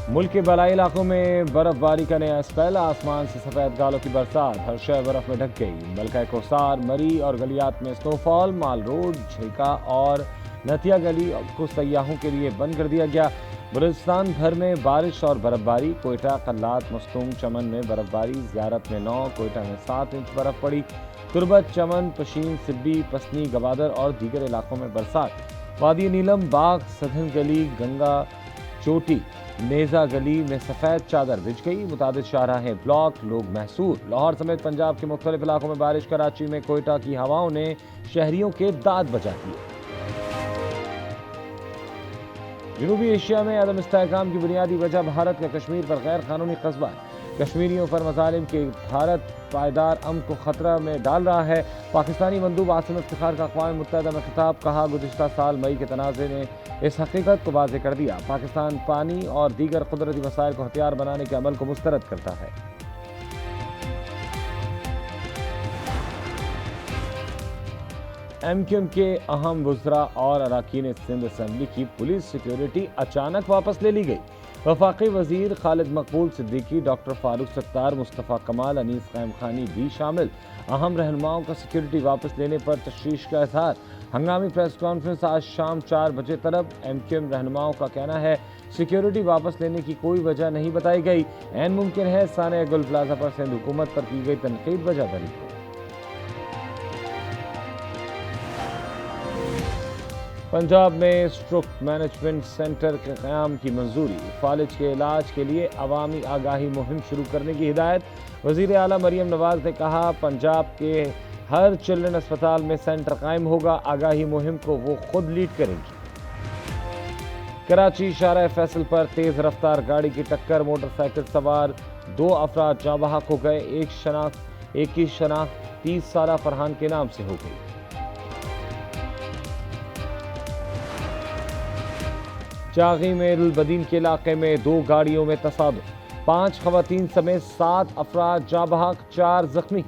ملک کے بالائی علاقوں میں برف باری کا نیا اسپیل، آسمان سے سفید گالوں کی برسات، ہر شے برف میں ڈھک گئی۔ ملکہ کوثار، مری اور گلیات میں سنو فال، مال روڈ، جھیکا اور نتیا گلی کو سیاحوں کے لیے بند کر دیا گیا۔ بلوچستان بھر میں بارش اور برف باری، کوئٹہ، قلات، مستونگ، چمن میں برف باری، زیارت میں 9، کوئٹہ میں 7 انچ برف پڑی۔ تربت، چمن، پشین، سبی، پسنی، گوادر اور دیگر علاقوں میں برسات۔ وادی نیلم، باغ، سدھن گلی، گنگا چوٹی، نیزا گلی میں سفید چادر بچھ گئی۔ متعدد شاہراہیں بلاک، لوگ محصور۔ لاہور سمیت پنجاب کے مختلف علاقوں میں بارش، کراچی میں کوئٹہ کی ہواؤں نے شہریوں کے داد بجا دیے۔ جنوبی ایشیا میں عدم استحکام کی بنیادی وجہ بھارت کا کشمیر پر غیر قانونی قصبہ ہے۔ کشمیریوں پر مظالم کے بھارت پائیدار امن کو خطرہ میں ڈال رہا ہے۔ پاکستانی مندوب عاصم افتخار کا اقوام متحدہ میں خطاب، کہا گزشتہ سال مئی کے تنازع نے اس حقیقت کو واضح کر دیا، پاکستان پانی اور دیگر قدرتی وسائل کو ہتھیار بنانے کے عمل کو مسترد کرتا ہے۔ ایم کیو ایم کے اہم وزراء اور اراکین سندھ اسمبلی کی پولیس سیکیورٹی اچانک واپس لے لی گئی۔ وفاقی وزیر خالد مقبول صدیقی، ڈاکٹر فاروق ستار، مصطفیٰ کمال، انیس قائم خانی بھی شامل اہم رہنماؤں کا سیکیورٹی واپس لینے پر تشویش کا اظہار۔ ہنگامی پریس کانفرنس آج شام 4 بجے طلب۔ ایم کیو ایم رہنماؤں کا کہنا ہے سیکیورٹی واپس لینے کی کوئی وجہ نہیں بتائی گئی۔ عین ممکن ہے ثانیہ گل پلازہ پر سندھ حکومت پر کی گئی تنقید وجہ بنی ہو۔ پنجاب میں اسٹروک مینجمنٹ سینٹر کے قیام کی منظوری، فالج کے علاج کے لیے عوامی آگاہی مہم شروع کرنے کی ہدایت۔ وزیر اعلیٰ مریم نواز نے کہا پنجاب کے ہر چلڈرن اسپتال میں سینٹر قائم ہوگا، آگاہی مہم کو وہ خود لیڈ کریں گی۔ کراچی شارع فیصل پر تیز رفتار گاڑی کی ٹکر، موٹر سائیکل سوار 2 افراد جاں بحق ہو گئے، ایک کی شناخت 30 سالہ فرحان کے نام سے ہو گئی۔ چاغی میں البدین کے علاقے میں 2 گاڑیوں میں تصادم، 5 خواتین سمیت 7 افراد جاں بحق، 4 زخمی۔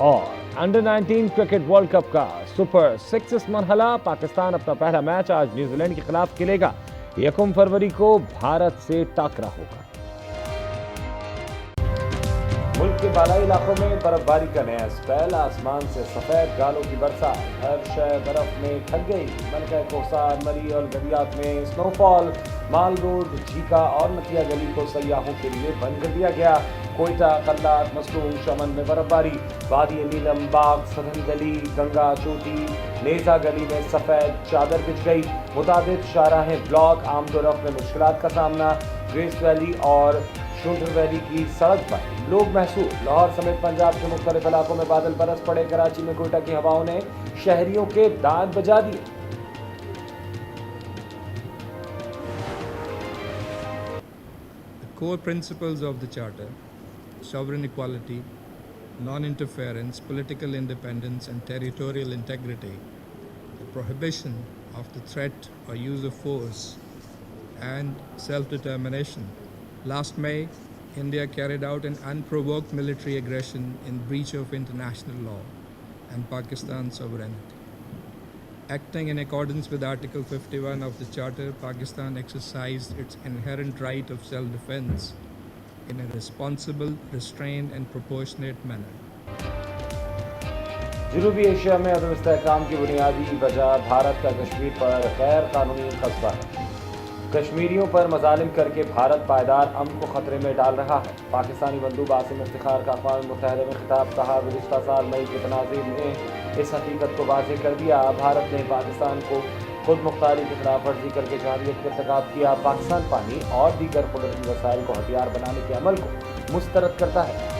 اور انڈر 19 کرکٹ ورلڈ کپ کا سپر 6 مرحلہ، پاکستان اپنا پہلا میچ آج نیوزی لینڈ کے خلاف کھیلے گا۔ 1 فروری کو بھارت سے ٹاکرا ہوگا۔ ملک کے بالائی علاقوں میں برف باری کا نیا اسپیل، آسمان سے سفید گالوں کی برسات، ہر شے برف میں ڈھک گئی۔ ملکہ کوثار، مری اور گلیات میں سنو فال، مال روڈ، جھیکا اور نتیا گلی کو سیاحوں کے لیے بند کر دیا گیا۔ کوئٹہ، قلات، مستونگ، چمن میں برف باری، وادی نیلم، باغ، سدھن گلی، گنگا چوٹی، نیزا گلی میں سفید چادر بچھ گئی۔ متعدد شاہراہیں بلاک، آمد و رفت میں مشکلات کا سامنا، گریس ویلی اور شونٹر ویلی کی سڑک پر لوگ محصور۔ لاہور سمیت پنجاب کے مختلف علاقوں میں بادل برس پڑے، کراچی میں کوئٹہ کی ہواؤں نے شہریوں کے داد بجا دیے۔ The core principles of the Charter, sovereign equality, non-interference, political independence and territorial integrity, the prohibition of the threat or use of force, and self-determination. Last May, India carried out an unprovoked military aggression in breach of international law and Pakistan's sovereignty. Acting in accordance with Article 51 of the Charter, Pakistan exercised its inherent right of self-defense in a responsible, restrained and proportionate manner. جنوبی Asia میں عدم استحکام کی بنیادی وجہ بھارت کا کشمیر پر غیر قانونی قصبہ ہے۔ کشمیریوں پر مظالم کر کے بھارت پائیدار امن کو خطرے میں ڈال رہا ہے۔ پاکستانی مندوب عاصم افتخار کا اقوام متحدہ میں خطاب، کہا گزشتہ سال مئی کے تنازع نے اس حقیقت کو واضح کر دیا، بھارت نے پاکستان کو خود مختاری کی خلاف ورزی کر کے جارحیت کا ارتکاب کیا، پاکستان پانی اور دیگر قدرتی وسائل کو ہتھیار بنانے کے عمل کو مسترد کرتا ہے۔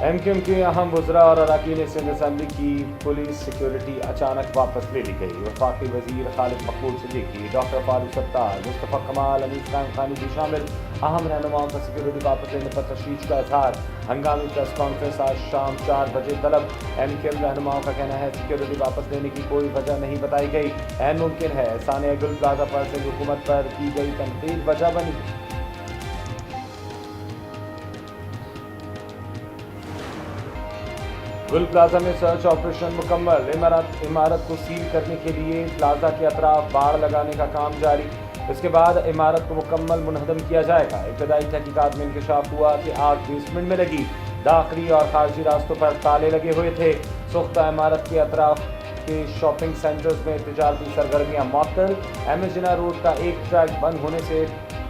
ایم کیو ایم کے اہم وزراء اور اراکین سندھ اسمبلی کی پولیس سیکیورٹی اچانک واپس لے لی گئی۔ وفاقی وزیر خالد مقبول صدیقی، ڈاکٹر فاروق ستار، مصطفیٰ کمال، انیس قائم خانی بھی شامل اہم رہنماؤں کا سیکیورٹی واپس لینے پر تشویش کا اظہار۔ ہنگامی پریس کانفرنس آج شام 4 بجے طلب۔ ایم کیو ایم رہنماؤں کا کہنا ہے سیکیورٹی واپس لینے کی کوئی وجہ نہیں بتائی گئی۔ عین ممکن ہے ثانیہ گل پلازہ پر سندھ حکومت پر کی گئی تنقید وجہ بنی۔ گل پلازا میں سرچ آپریشن مکمل، عمارت کو سیل کرنے کے لیے پلازا کے اطراف باڑ لگانے کا کام جاری، اس کے بعد عمارت کو مکمل منہدم کیا جائے گا۔ ابتدائی تحقیقات میں انکشاف ہوا کہ آگ بیسمنٹ میں لگی، داخلی اور خارجی راستوں پر تالے لگے ہوئے تھے۔ سوختہ عمارت کے اطراف کے شاپنگ سینٹرز میں تجارتی سرگرمیاں معطل، ایم ایس جناح روڈ کا ایک ٹریک بند ہونے سے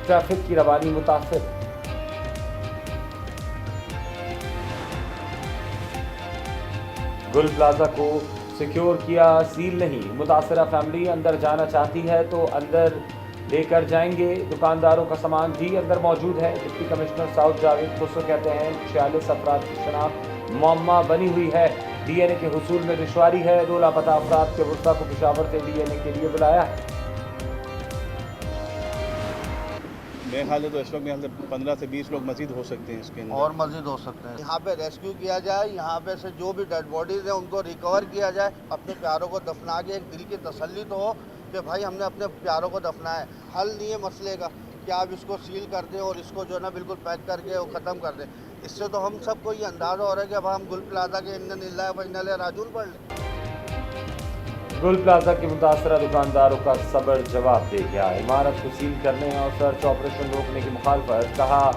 ٹریفک کی روانی متاثر۔ گل پلازا کو سیکیور کیا، سیل نہیں، متاثرہ فیملی اندر جانا چاہتی ہے تو اندر لے کر جائیں گے، دکانداروں کا سامان بھی اندر موجود ہے۔ Deputy commissioner south Javed Khusro کہتے ہیں 46 افراد کی شناخت معمہ بنی ہوئی ہے، ڈی این اے کے حصول میں دشواری ہے، 2 لاپتہ افراد کے ورثاء کو پشاور سے ڈی این اے کے لیے بلایا ہے۔ میرے خیال تو اس وقت میرے خیال سے 15 سے 20 لوگ مزید ہو سکتے ہیں اس کے اندر، اور مزید ہو سکتے ہیں۔ یہاں پہ ریسکیو کیا جائے، یہاں پہ سے جو بھی ڈیڈ باڈیز ہیں ان کو ریکور کیا جائے، اپنے پیاروں کو دفنا کے ایک دل کی تسلی تو ہو کہ بھائی ہم نے اپنے پیاروں کو دفنا ہے۔ حل نہیں ہے مسئلے کا کہ آپ اس کو سیل کر دیں اور اس کو جو ہے نا بالکل پیک کر کے ختم کر دیں۔ اس سے تو ہم سب کو یہ اندازہ ہو رہا ہے کہ اب ہم گل پلازا کے انا للہ و انا الیہ راجعون پڑھ لیں۔ گل پلازا کے متاثرہ دکانداروں کا صبر جواب دے گیا، عمارت کو سیل کرنے اور سرچ آپریشن روکنے کی مخالفت، کہا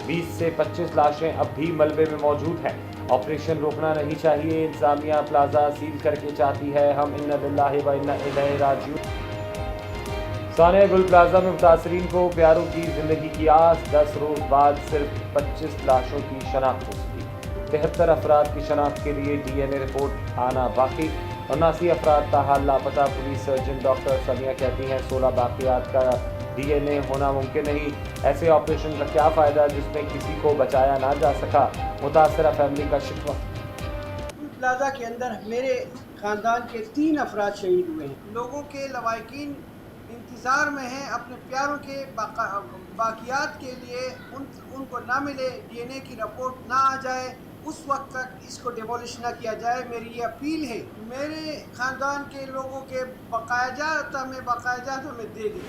20 سے 25 لاشیں اب بھی ملبے میں موجود ہیں، آپریشن روکنا نہیں چاہیے، انتظامیہ پلازا سیل کر کے چاہتی ہے، ہم انا للہ و انا الیہ راجعون۔ سانحہ گل پلازا میں متاثرین کو پیاروں کی زندگی کی آس، 10 روز بعد صرف 25 لاشوں کی شناخت ہو سکی، 73 افراد کی شناخت کے لیے ڈی این اے رپورٹ آنا باقی، 79 افراد تاحال لاپتہ۔ پولیس سرجن ڈاکٹر سمیہ کہتی ہیں 16 باقیات کا ڈی این اے ہونا ممکن نہیں، ایسے آپریشن کا کیا فائدہ جس میں کسی کو بچایا نہ جا سکا، متاثرہ فیملی کا شکوہ۔ پلازا کے اندر میرے خاندان کے 3 افراد شہید ہوئے ہیں، لوگوں کے لواحقین انتظار میں ہیں اپنے پیاروں کے باقیات کے لیے، ان کو نہ ملے، ڈی این اے کی رپورٹ نہ آ جائے، اس وقت تک اس کو ڈیمولش نہ کیا جائے۔ میری یہ اپیل ہے، میرے خاندان کے لوگوں کے بقایا جات ہمیں دے دیں۔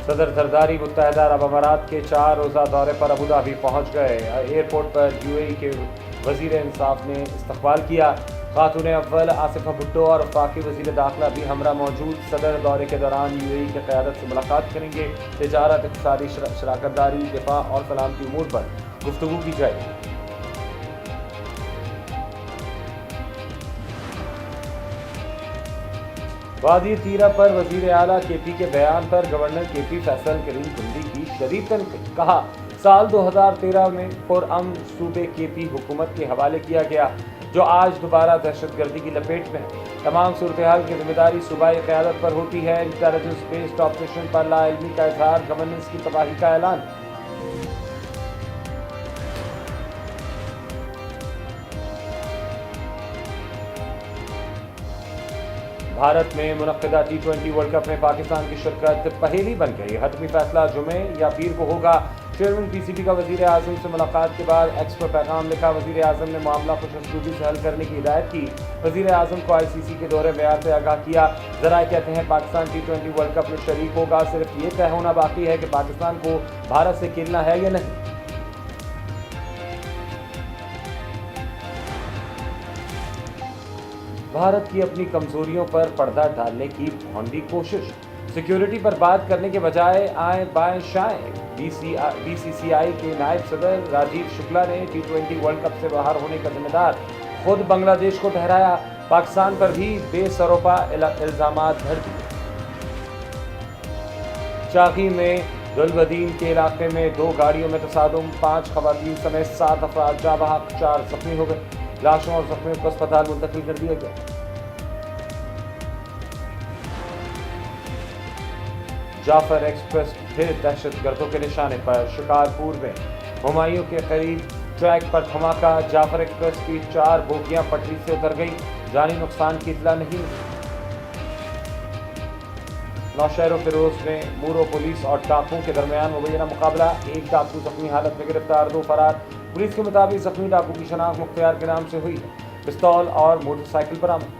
صدر زرداری متحدہ عرب امارات کے 4 روزہ دورے پر ابوظہبی پہنچ گئے، ایئرپورٹ پر یو اے ای کے وزیر انصاف نے استقبال کیا، خاتون اول آصفہ بھٹو اور وفاقی وزیر داخلہ بھی ہمراہ موجود۔ صدر دورے کے دوران یو اے ای کی قیادت سے ملاقات کریں گے، تجارت، اقتصادی شراکت داری، دفاع اور سلامتی امور پر گفتگو کی جائے گی۔ وادی تیرہ پر وزیر اعلیٰ کے پی کے بیان پر گورنر کے پی فیصل کریم گنڈی کی شدید تنقید، کہا سال 2013 میں پرامن صوبے کے پی حکومت کے حوالے کیا گیا جو آج دوبارہ دہشت گردی کی لپیٹ میں ہے، تمام صورتحال کی ذمہ داری صوبائی قیادت پر ہوتی ہے، انٹیلیجنس بیسڈ آپریشن پر لا علمی کا اظہار گورننس کی تباہی کا اعلان۔ بھارت میں منعقدہ T20 ورلڈ کپ میں پاکستان کی شرکت پہیلی بن گئی، حتمی فیصلہ جمعے یا پیر کو ہوگا۔ چیئرمین پی سی بی کا وزیر اعظم سے ملاقات کے بعد ایکس پر پیغام لکھا، وزیر اعظم نے معاملہ خوش اسلوبی سے حل کرنے کی ہدایت کی، وزیر اعظم کو آئی سی سی کے دوہرے معیار سے آگاہ کیا۔ ذرائع کہتے ہیں پاکستان T20 ورلڈ کپ میں شریک ہوگا، صرف یہ طے ہونا باقی ہے کہ پاکستان کو بھارت سے کھیلنا ہے یا نہیں۔ بھارت کی اپنی کمزوریوں پر پردہ ڈالنے کی بھونڈی کوشش، سیکیورٹی پر بات کرنے کے بجائے آئیں بائیں شائیں۔ بی سی سی آئی کے نائب صدر راجیو شکلا نے T20 ورلڈ کپ سے باہر ہونے کا ذمہ دار خود بنگلہ دیش کو ٹھہرایا، پاکستان پر بھی بے سروپا الزامات بھر دیے۔ چاقی میں گلبدین کے علاقے میں 2 گاڑیوں میں تصادم، 5 خواتین سمیت 7 افراد جاں بحق، 4 زخمی ہو گئے، لاشوں اور زخمیوں کو اسپتال منتقل کر دیا گیا۔ جعفر ایکسپریس پھر دہشت گردوں کے نشانے پر، شکارپور میں ہمایوں کے قریب ٹریک پر دھماکہ، جعفر ایکسپریس کی 4 بوگیاں پٹری سے اتر گئیں، جانی نقصان کی اطلاع نہیں۔ نوشہر و فیروز میں مورو پولیس اور ڈاکوؤں کے درمیان مبینہ مقابلہ، 1 ڈاکو زخمی حالت میں گرفتار، 2 فرار۔ پولیس کے مطابق زخمی ڈاکو کی شناخت مختار کے نام سے ہوئی ہے، پستول اور موٹر سائیکل برآمد۔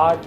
8